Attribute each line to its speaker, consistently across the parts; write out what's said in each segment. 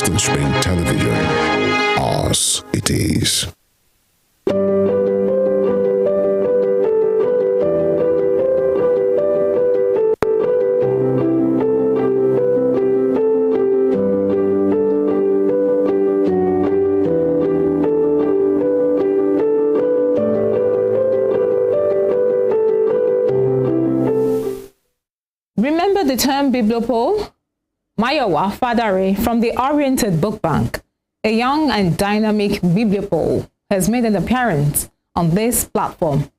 Speaker 1: Western Spring Television. Ours it is.
Speaker 2: Remember the term Bibliophile? Mayowa Fadare from the Oriented Book Bank, a young and dynamic Bibliophile, has made an appearance on this platform.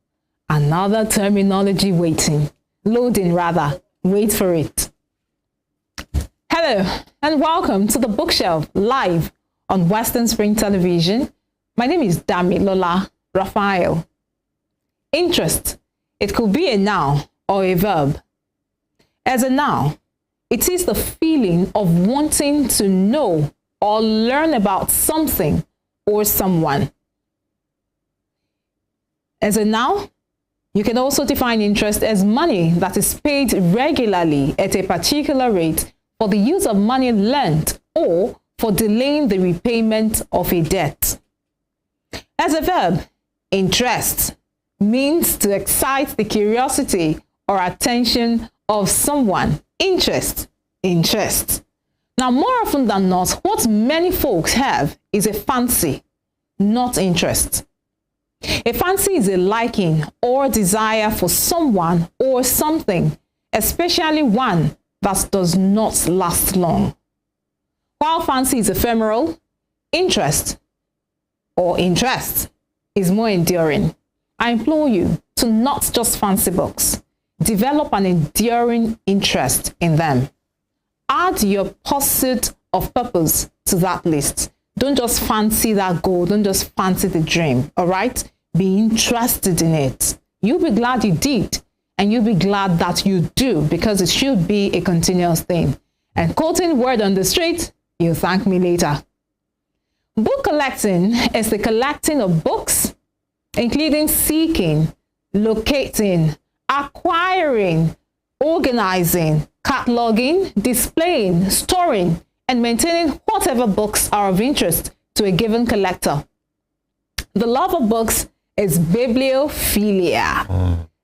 Speaker 2: Another terminology loading rather. Wait for it. Hello and welcome to the Bookshelf live on Western Spring Television. My name is DAMILOLA RAPHAEL. Interest. It could be a noun or a verb. As a noun, it is the feeling of wanting to know or learn about something or someone. As a noun, you can also define interest as money that is paid regularly at a particular rate for the use of money lent or for delaying the repayment of a debt. As a verb, interest means to excite the curiosity or attention of someone. Interest. Now, more often than not, what many folks have is a fancy, not interest. A fancy is a liking or desire for someone or something, especially one that does not last long. While fancy is ephemeral, interest is more enduring. I implore you to not just fancy books. Develop an enduring interest in them. Add your pursuit of purpose to that list. Don't just fancy that goal. Don't just fancy the dream. All right? Be interested in it. You'll be glad you did. And you'll be glad that you do, because it should be a continuous thing. And quoting word on the street, you'll thank me later. Book collecting is the collecting of books, including seeking, locating, acquiring, organizing, cataloging, displaying, storing, and maintaining whatever books are of interest to a given collector. The love of books is bibliophilia,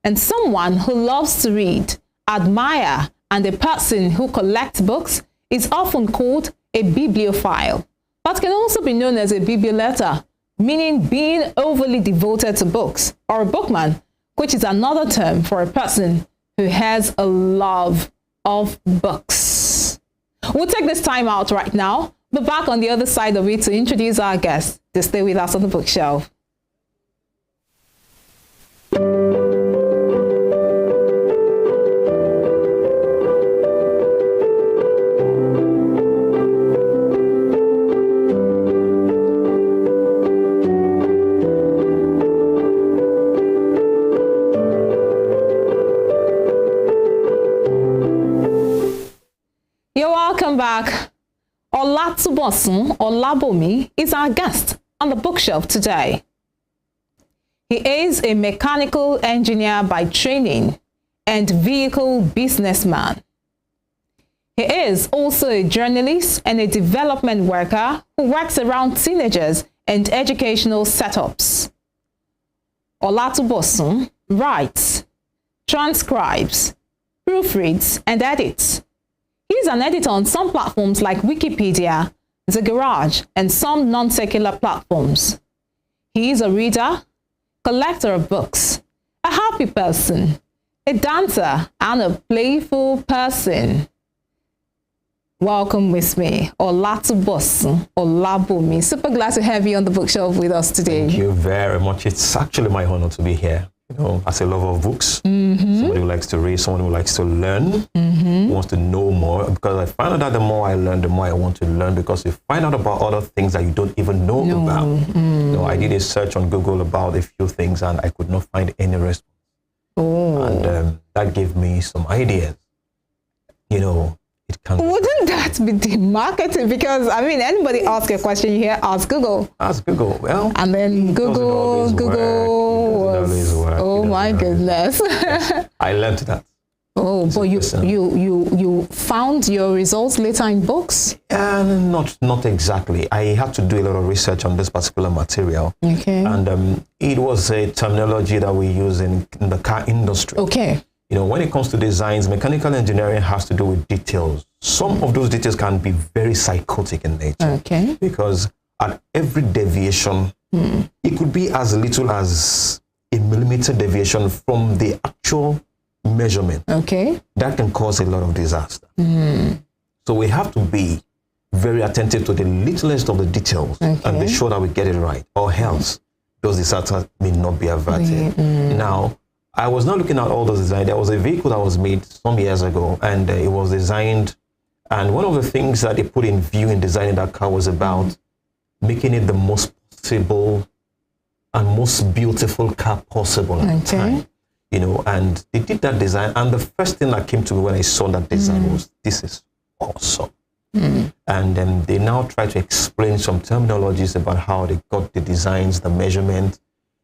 Speaker 2: and someone who loves to read, admire, and a person who collects books is often called a bibliophile, but can also be known as a biblioletter, meaning being overly devoted to books, or a bookman, which is another term for a person who has a love of books. We'll take this time out right now, but back on the other side of it to introduce our guest to stay with us on the bookshelf. Welcome back. OLATUBOSUN OLABOMI is our guest on the bookshelf today. He is a mechanical engineer by training and vehicle businessman. He is also a journalist and a development worker who works around teenagers and educational setups. OLATUBOSUN writes, transcribes, proofreads, and edits. He's an editor on some platforms like Wikipedia, The Garage, and some non-secular platforms. He is a reader, collector of books, a happy person, a dancer, and a playful person. Welcome with me, OLATUBOSUN OLABOMI. Super glad to have you on the bookshelf with us today.
Speaker 3: Thank you very much. It's actually my honor to be here. You know, as a lover of books, somebody who likes to read, someone who likes to learn, who wants to know more. Because I find out that the more I learn, the more I want to learn. Because you find out about other things that you don't even know about. You know, I did a search on Google about a few things, and I could not find any response. And that gave me some ideas. You know, it can.
Speaker 2: Wouldn't that be the marketing? Because I mean, anybody ask a question here, ask Google.
Speaker 3: Ask Google. Well,
Speaker 2: and then Google.
Speaker 3: Work,
Speaker 2: oh my goodness.
Speaker 3: Yes, I learned that.
Speaker 2: Oh, but you found your results later in books?
Speaker 3: Not exactly. I had to do a lot of research on this particular material.
Speaker 2: Okay.
Speaker 3: And it was a terminology that we use in the car industry.
Speaker 2: Okay.
Speaker 3: You know, when it comes to designs, mechanical engineering has to do with details. Some of those details can be very psychotic in nature.
Speaker 2: Okay.
Speaker 3: Because at every deviation, it could be as little as a millimeter deviation from the actual measurement. Okay. That can cause a lot of disaster. So we have to be very attentive to the littlest of the details and be sure that we get it right, or else those disasters may not be averted. Now, I was not looking at all those designs. There was a vehicle that was made some years ago, and it was designed. And one of the things that they put in view in designing that car was about making it the most possible and most beautiful car possible at the time. You know, and they did that design. And the first thing that came to me when I saw that design was, this is awesome. And then they now try to explain some terminologies about how they got the designs, the measurement.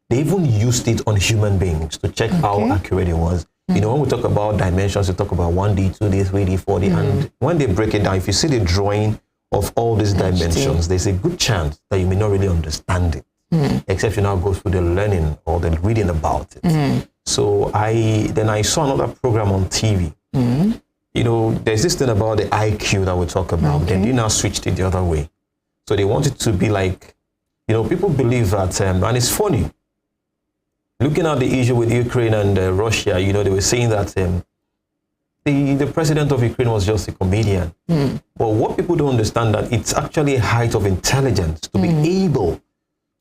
Speaker 3: They even used it on human beings to check how accurate it was. You know, when we talk about dimensions, we talk about 1D, 2D, 3D, 4D. And when they break it down, if you see the drawing of all these dimensions, there's a good chance that you may not really understand it, except you now go through the learning or the reading about it. So I saw another program on TV. You know, there's this thing about the IQ that we talk about. Then they now switched it the other way. So they want it to be like, you know, people believe that, and it's funny, looking at the issue with Ukraine and Russia, you know, they were saying that the president of Ukraine was just a comedian. But what people don't understand, that it's actually a height of intelligence to be able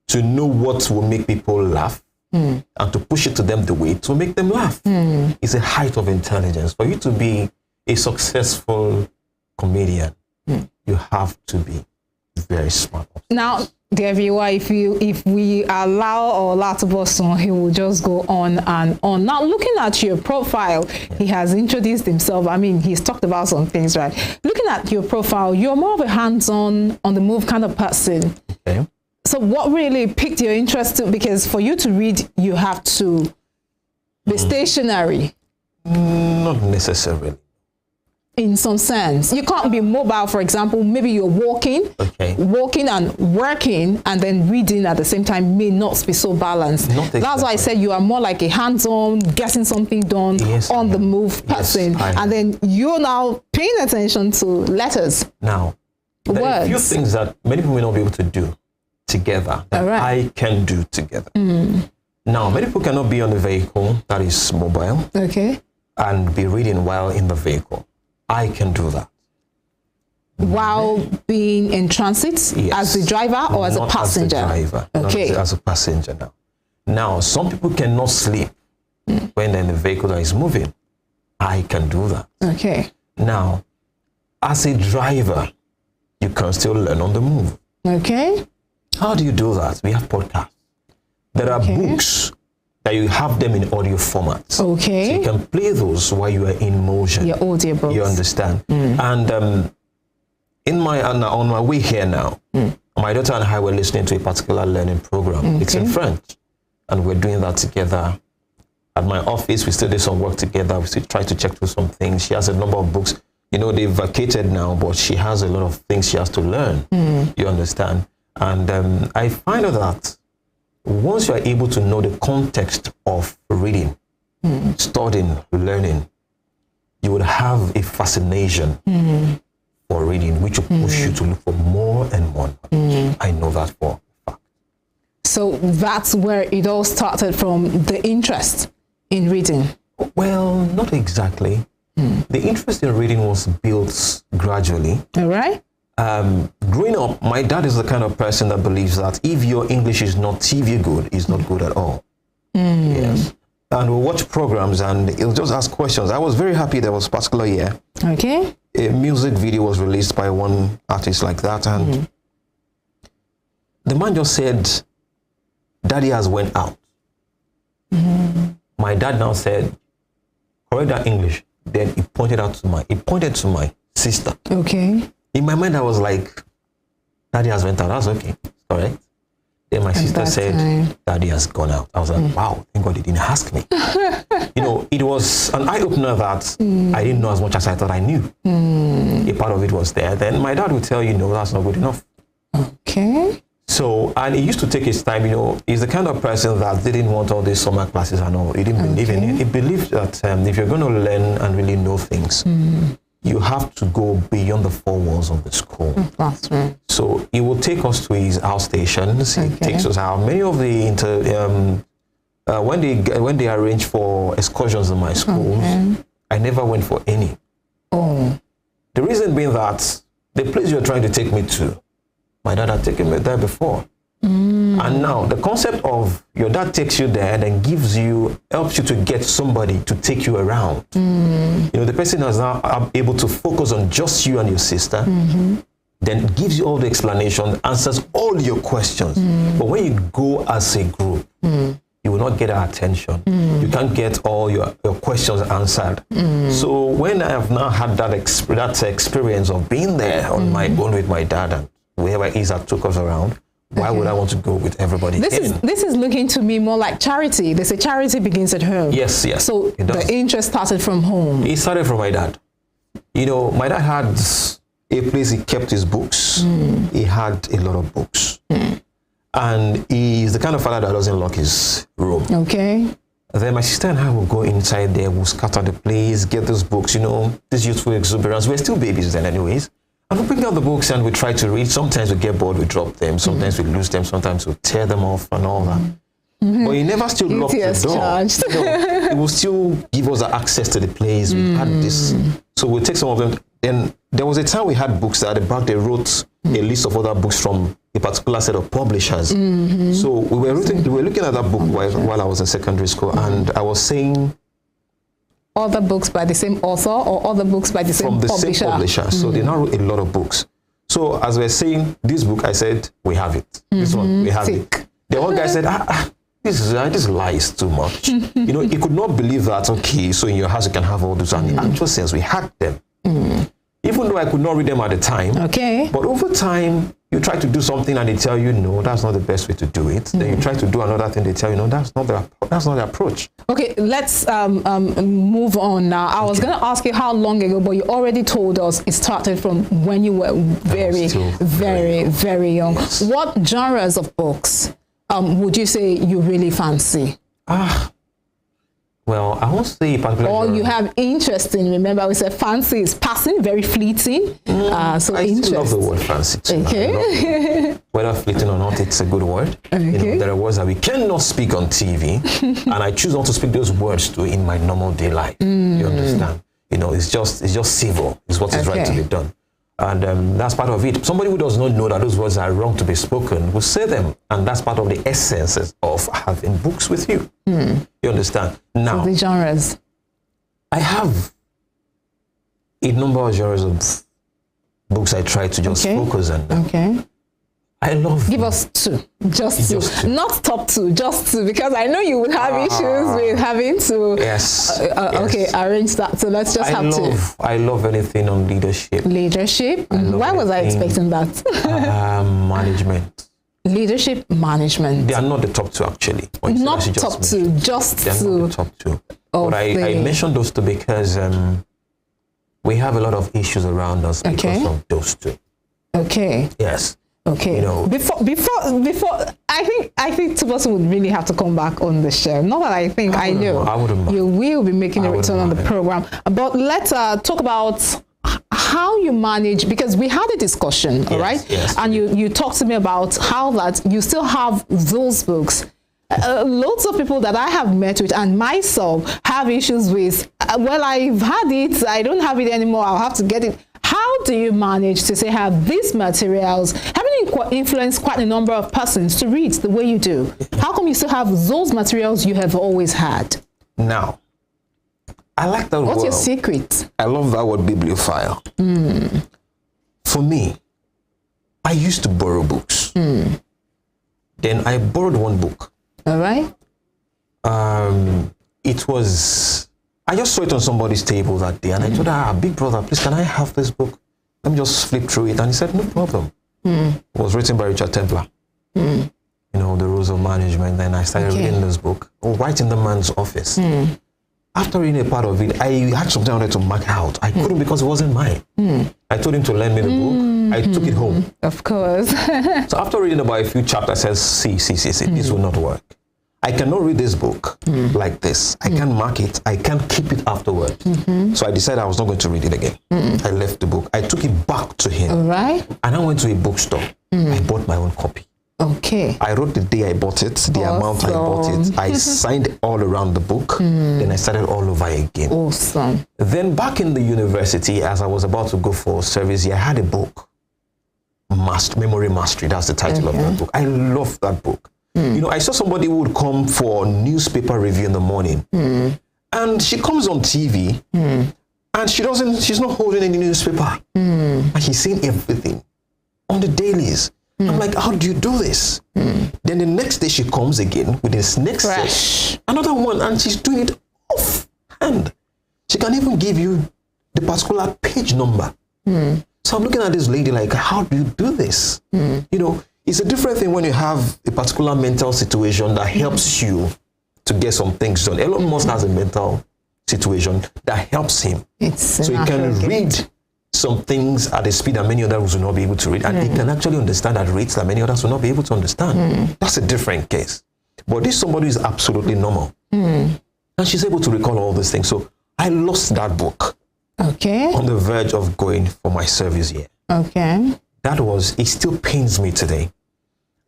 Speaker 3: to know what will make people laugh and to push it to them the way to make them laugh. It's a height of intelligence. For you to be a successful comedian, you have to be very smart.
Speaker 2: Now, dear viewer, if we allow OLATUBOSUN, he will just go on and on. Now, looking at your profile, he has introduced himself. I mean, he's talked about some things, right? Looking at your profile, you're more of a hands-on, on-the-move kind of person. Okay. So what really piqued your interest? Because for you to read, you have to be stationary.
Speaker 3: Not necessarily.
Speaker 2: In some sense, you can't be mobile. For example, maybe you're walking and working and then reading at the same time may not be so balanced. That's why I said you are more like a hands-on, getting something done, on the move person, and then you're now paying attention to letters.
Speaker 3: Now, there are a few things that many people may not be able to do together that I can do together. Now, many people cannot be on a vehicle that is mobile and be reading while in the vehicle. I can do that.
Speaker 2: While being in transit, as the driver or as a passenger?
Speaker 3: As a driver, as a passenger now. Now, some people cannot sleep when they're in the vehicle that is moving. I can do that. Now, as a driver, you can still learn on the move. How do you do that? We have podcasts. There are books that you have them in audio format. So you can play those while you are in motion.
Speaker 2: Your audio books.
Speaker 3: You understand? And on my way here now, my daughter and I were listening to a particular learning program. It's in French. And we're doing that together. At my office, we still did some work together. We still try to check through some things. She has a number of books. You know, they've vacated now, but she has a lot of things she has to learn. You understand? And I find out that once you are able to know the context of reading, studying, learning, you will have a fascination for reading, which will push you to look for more and more. I know that for a fact.
Speaker 2: So that's where it all started, from the interest in reading?
Speaker 3: Well, not exactly. The interest in reading was built gradually.
Speaker 2: All right.
Speaker 3: Growing up, my dad is the kind of person that believes that if your English is not TV good, it's not good at all. Yes. And we'll watch programs and he'll just ask questions. I was very happy there was a particular year. A music video was released by one artist like that, and the man just said, Daddy has went out. My dad now said, correct that English. Then he pointed to my sister. In my mind, I was like, Daddy has went out. That's okay. Correct. Then my sister said,
Speaker 2: time.
Speaker 3: Daddy has gone out. I was like, wow, thank God he didn't ask me. It was an eye-opener that I didn't know as much as I thought I knew. A part of it was there. Then my dad would tell you, no, that's not good enough.
Speaker 2: Okay.
Speaker 3: So, and he used to take his time, he's the kind of person that didn't want all these summer classes and all. He didn't believe in it. He believed that if you're going to learn and really know things, you have to go beyond the four walls of the school.
Speaker 2: That's right.
Speaker 3: So he will take us to his house stations. He takes us out. Many of the when they arrange for excursions in my schools, I never went for any.
Speaker 2: Oh.
Speaker 3: The reason being that the place you're trying to take me to, my dad had taken me there before. And now the concept of your dad takes you there and then helps you to get somebody to take you around. The person is now able to focus on just you and your sister, then gives you all the explanation, answers all your questions. But when you go as a group, you will not get our attention. You can't get all your questions answered. So when I have now had that experience of being there on my own with my dad and whoever it is that took us around, why would I want to go with everybody?
Speaker 2: This is looking to me more like charity. They say charity begins at home.
Speaker 3: Yes.
Speaker 2: So the interest started from home.
Speaker 3: It started from my dad. My dad had a place he kept his books. He had a lot of books. And he's the kind of father that doesn't lock his room.
Speaker 2: Okay.
Speaker 3: Then my sister and I will go inside there, we'll scatter the place, get those books, this youthful exuberance. We're still babies then anyways. And we bring out the books and we try to read. Sometimes we get bored, we drop them. Sometimes we lose them. Sometimes we tear them off and all that. But he never still locked the door. He will still give us access to the place. We had this. So we'll take some of them. And there was a time we had books that at the back they wrote a list of other books from a particular set of publishers. So we were looking at that book while I was in secondary school, and I was saying,
Speaker 2: other books by the same author or other books by the same publisher?
Speaker 3: Same publisher. So they now wrote a lot of books. So as we're saying, this book, I said, we have it. This one, we have it. The one guy said, this lies too much. He could not believe that, okay, so in your house you can have all those. And in actual sense, we had them. Even though I could not read them at the time. Okay. But over time, you try to do something and they tell you, no, that's not the best way to do it. Then you try to do another thing, they tell you, no, that's not the approach. Okay,
Speaker 2: let's move on now. I was going to ask you how long ago, but you already told us it started from when you were very young. Yes. What genres of books would you say you really fancy?
Speaker 3: Well, I won't say particularly.
Speaker 2: Or you have interest in. Remember, we said fancy is passing, very fleeting. So
Speaker 3: I still love the word fancy too. Okay. Whether fleeting or not, it's a good word. Okay. There are words that we cannot speak on TV, and I choose not to speak those words to in my normal day life. You understand? It's just civil. It's what is right to be done. And that's part of it. Somebody who does not know that those words are wrong to be spoken will say them. And that's part of the essence of having books with you. You understand? Now,
Speaker 2: so the genres.
Speaker 3: I have a number of genres of books I try to just focus on. Okay. I love.
Speaker 2: Give us two. Just two. Not top two, just two. Because I know you would have issues with having to.
Speaker 3: Yes.
Speaker 2: Okay, arrange that. So let's just have two.
Speaker 3: I love anything on leadership.
Speaker 2: Leadership? Why was I expecting that?
Speaker 3: Management.
Speaker 2: Leadership, management.
Speaker 3: They are not the top two, actually.
Speaker 2: Not top two, just two.
Speaker 3: They're not the top two. But I mentioned those two because we have a lot of issues around us because of those two. Okay. Yes.
Speaker 2: Okay. Before I think Tubosun would really have to come back on the show. Not that I know.
Speaker 3: I wouldn't mind.
Speaker 2: You will be making a return on the program. But let's talk about how you manage, because we had a discussion, all right? Yes. And you talked to me about how that you still have those books. Lots of people that I have met with and myself have issues with, well, I've had it, I don't have it anymore, I'll have to get it. How do you manage to say have these materials, having influenced quite a number of persons to read the way you do? How come you still have those materials you have always had?
Speaker 3: Now, I like that word.
Speaker 2: What's your secret?
Speaker 3: I love that word, bibliophile. For me, I used to borrow books. Then I borrowed one book.
Speaker 2: All right.
Speaker 3: It was, I just saw it on somebody's table that day, and I told her, big brother, please, can I have this book? Let me just flip through it. And he said, no problem. It was written by Richard Templar. You you know, the rules of management. Then I started reading this book, right in the man's office. After reading a part of it, I had something I wanted to mark out. I couldn't because it wasn't mine. I told him to lend me the book. I took it home.
Speaker 2: Of course.
Speaker 3: So after reading about a few chapters, I said, see, this will not work. I cannot read this book like this. I can't mark it. I can't keep it afterwards. So I decided I was not going to read it again. I left the book. I took it back to him.
Speaker 2: All right.
Speaker 3: And I went to a bookstore. I bought my own copy.
Speaker 2: Okay.
Speaker 3: I wrote the day I bought it, the amount I bought it. I signed all around the book. Then I started all over again.
Speaker 2: Awesome.
Speaker 3: Then back in the university, as I was about to go for service year, I had a book. Memory Mastery. That's the title of that book. I love that book. You know, I saw somebody who would come for newspaper review in the morning. And she comes on TV and she's not holding any newspaper. And she's saying everything on the dailies. I'm like, how do you do this? Then the next day she comes again with this next set, another one, and she's doing it off hand. She can even give you the particular page number. So I'm looking at this lady like, how do you do this? You know, it's a different thing when you have a particular mental situation that helps you to get some things done. Elon Musk has a mental situation that helps him. So he can read some things at a speed that many others will not be able to read. And he can actually understand at rates that many others will not be able to understand. That's a different case. But this somebody is absolutely normal. And she's able to recall all these things. So I lost that book.
Speaker 2: Okay.
Speaker 3: On the verge of going for my service year.
Speaker 2: Okay.
Speaker 3: It still pains me today.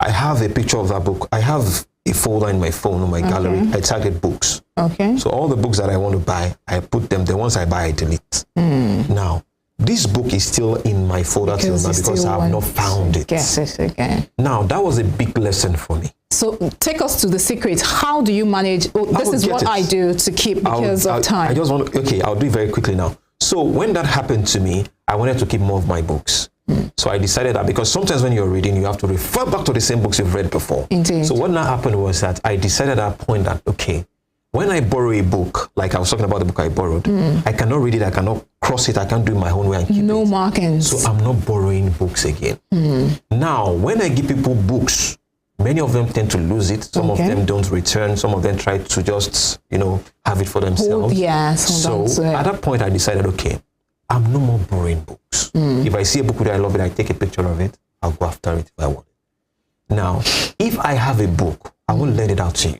Speaker 3: I have a picture of that book. I have a folder in my phone on my gallery. I target books.
Speaker 2: Okay.
Speaker 3: So all the books that I want to buy, I put them. The ones I buy, I delete. Now, this book is still in my folder till now because I have not found it.
Speaker 2: Yes, okay.
Speaker 3: Now, that was a big lesson for me.
Speaker 2: So take us to the secret. How do you manage? This is what I do to keep because of time.
Speaker 3: I just want to, okay, I'll do it very quickly now. So when that happened to me, I wanted to keep more of my books. So I decided that because sometimes when you're reading, you have to refer back to the same books you've read before.
Speaker 2: Indeed.
Speaker 3: So what now happened was that I decided at that point that, okay, when I borrow a book, like I was talking about the book I borrowed, I cannot read it, I cannot cross it, I can't do it my own way and keep it.
Speaker 2: No markings.
Speaker 3: So I'm not borrowing books again. Now, when I give people books, many of them tend to lose it. Some of them don't return. Some of them try to just, you know, have it for themselves. So at that point, I decided, okay, I'm no more borrowing books. If I see a book that I love it, I take a picture of it. I'll go after it if I want it. Now, if I have a book, I won't lend it out to you.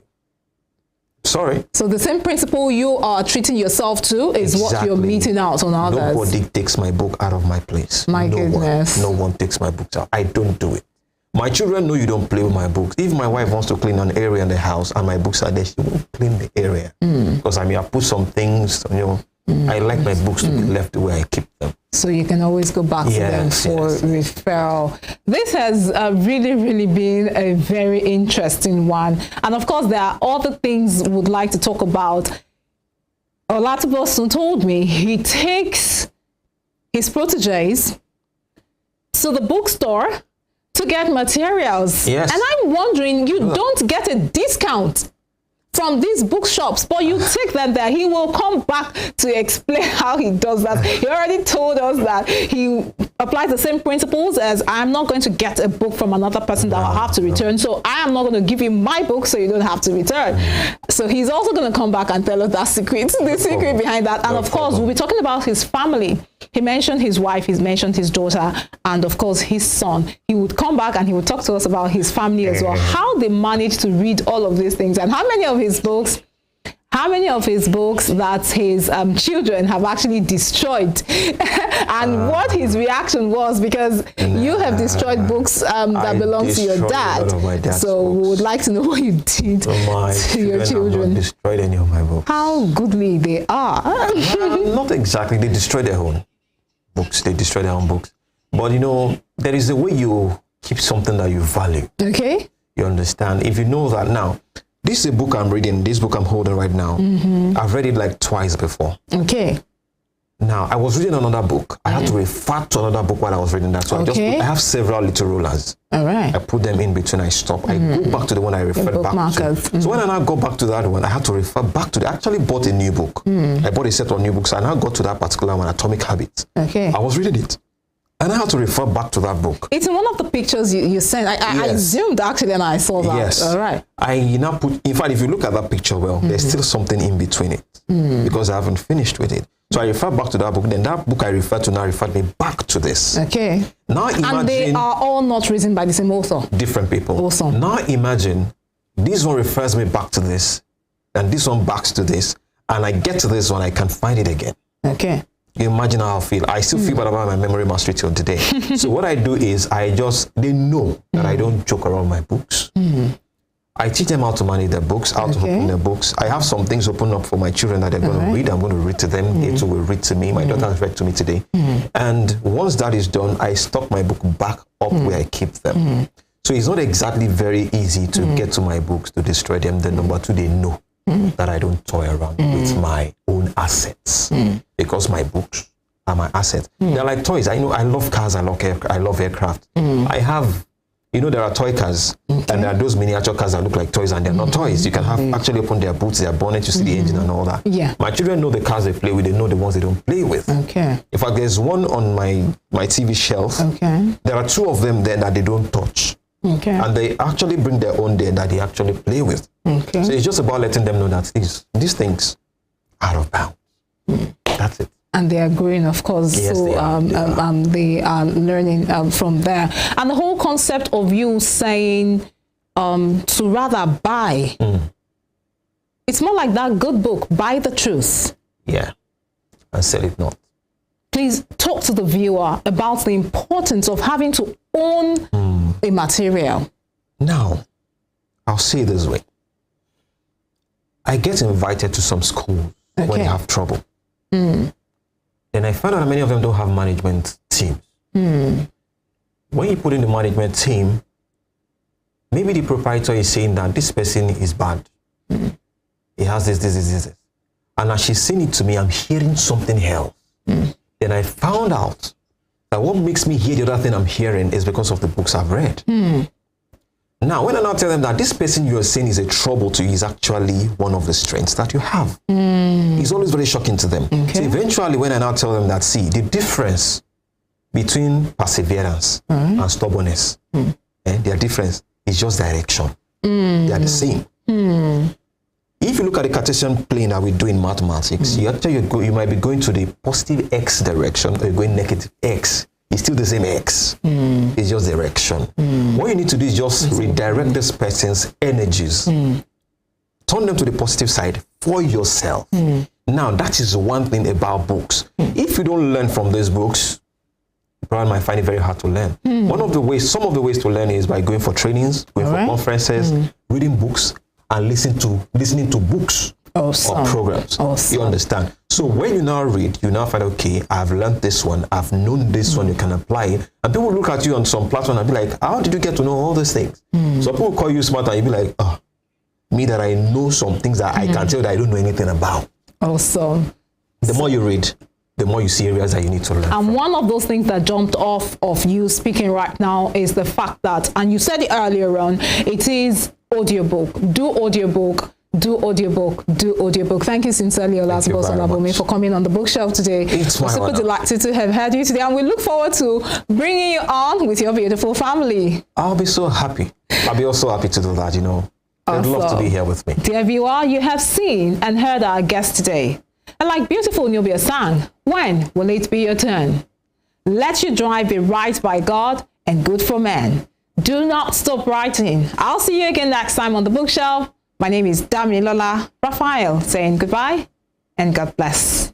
Speaker 3: Sorry.
Speaker 2: So the same principle you are treating yourself to is what you're meting out on others.
Speaker 3: Nobody takes my book out of my place.
Speaker 2: My goodness.
Speaker 3: No one takes my books out. I don't do it. My children know you don't play with my books. If my wife wants to clean an area in the house and my books are there, she won't clean the area. Because I mean, I put some things, you know, I like my books to be left the way I keep them.
Speaker 2: So you can always go back to them for referral. This has really, really been a very interesting one. And of course, there are other things we would like to talk about. OLATUBOSUN told me he takes his proteges to the bookstore to get materials.
Speaker 3: Yes.
Speaker 2: And I'm wondering, you don't get a discount from these bookshops, but you take them there. He will come back to explain how he does that. He already told us that he applies the same principles as I'm not going to get a book from another person that I'll have to return. So I am not going to give you my book so you don't have to return. So he's also going to come back and tell us that secret, the secret behind that. And of course, we'll be talking about his family. He mentioned his wife, he's mentioned his daughter, and of course his son. He would come back and he would talk to us about his family as well, how they managed to read all of these things, and how many of his books that his children have actually destroyed, and what his reaction was, because you have destroyed books that belong to your dad. So we would like to know what you did to your children.
Speaker 3: Have not destroyed any of my books.
Speaker 2: How goodly they are.
Speaker 3: Not exactly. They destroy their own books. They destroy their own books. But you know, there is a way you keep something that you value. Okay. You understand? If you know that now, this is a book I'm reading, this book I'm holding right now. I've read it like twice before. Okay. Now, I was reading another book. I had to refer to another book while I was reading that. So I have several little rulers. All right. I put them in between, I stop. I go back to the one I referred back to. So when I now go back to that one, I had to refer back to I actually bought a new book. I bought a set of new books. I now got to that particular one, Atomic Habits. Okay. I was reading it. And I had to refer back to that book.
Speaker 2: It's in one of the pictures you sent. I zoomed actually and I saw that.
Speaker 3: Yes.
Speaker 2: All right.
Speaker 3: I now put, in fact, if you look at that picture well, there's still something in between it because I haven't finished with it. So I refer back to that book. Then that book I referred to now referred me back to this.
Speaker 2: Okay.
Speaker 3: Now imagine.
Speaker 2: And they are all not written by the same author.
Speaker 3: Different people.
Speaker 2: Awesome.
Speaker 3: Now imagine this one refers me back to this and this one backs to this. And I get to this one, I can find it again.
Speaker 2: Okay.
Speaker 3: You imagine how I feel. I still feel bad about my memory mastery till today. So what I do is they know that I don't joke around my books. I teach them how to manage their books, how to open their books. I have some things open up for my children that they're going to read. I'm going to read to them. They too will read to me. My daughter has read to me today. And once that is done, I stock my book back up where I keep them. So it's not exactly very easy to get to my books, to destroy them. Then number two, they know that I don't toy around with my own assets because my books are my assets. They're like toys. I know I love cars. I love aircraft. I have, there are toy cars and there are those miniature cars that look like toys and they're not toys. You can have actually open their boots, their bonnet, you see the engine and all that. Yeah. My children know the cars they play with. They know the ones they don't play with. Okay. In fact, there's one on my TV shelf. Okay. There are two of them there that they don't touch. Okay. And they actually bring their own there that they actually play with. Okay. So it's just about letting them know that these things are out of bounds. That's it. And they are growing, of course. Yes, so they are learning from there. And the whole concept of you saying to rather buy, it's more like that good book, Buy the Truth. Yeah, and sell it not. Please talk to the viewer about the importance of having to own a material. Now, I'll say it this way. I get invited to some schools when they have trouble. Then I find out that many of them don't have management teams. When you put in the management team, maybe the proprietor is saying that this person is bad. He has this. And as she's saying it to me, I'm hearing something else. Then I found out that what makes me hear the other thing I'm hearing is because of the books I've read. Now, when I now tell them that this person you're saying is a trouble to you is actually one of the strengths that you have, it's always very shocking to them. So eventually, when I now tell them that, see, the difference between perseverance and stubbornness, their difference is just direction. They are the same. If you look at the Cartesian plane that we do in mathematics, you might be going to the positive x direction or you're going negative x. It's still the same x. It's just direction. What you need to do is just redirect this person's energies. Turn them to the positive side for yourself. Now, that is one thing about books. If you don't learn from these books, you probably might find it very hard to learn. Some of the ways to learn is by going for trainings, going for conferences, reading books, and listening to books or programs. You understand? So when you now read, you now find, okay, I've learned this one, I've known this one, you can apply it. And people look at you on some platform and be like, how did you get to know all these things? So people call you smart and you be like, oh, me that I know some things that I can tell that I don't know anything about. Awesome. The more you read, the more you see areas that you need to learn. And one of those things that jumped off of you speaking right now is the fact that, and you said it earlier on, it is audiobook. Do audiobook. Do audiobook. Do audiobook. Thank you sincerely, OLATUBOSUN, for coming on the bookshelf today. We're super delighted to have had you today, and we look forward to bringing you on with your beautiful family. I'll be so happy. I'll be also happy to do that, I'd love to be here with me. Dear viewer, you have seen and heard our guest today. And like beautiful Nubia sang, when will it be your turn? Let your drive be right by God and good for men. Do not stop writing. I'll see you again next time on the bookshelf. My name is DAMILOLA RAPHAEL, saying goodbye and God bless.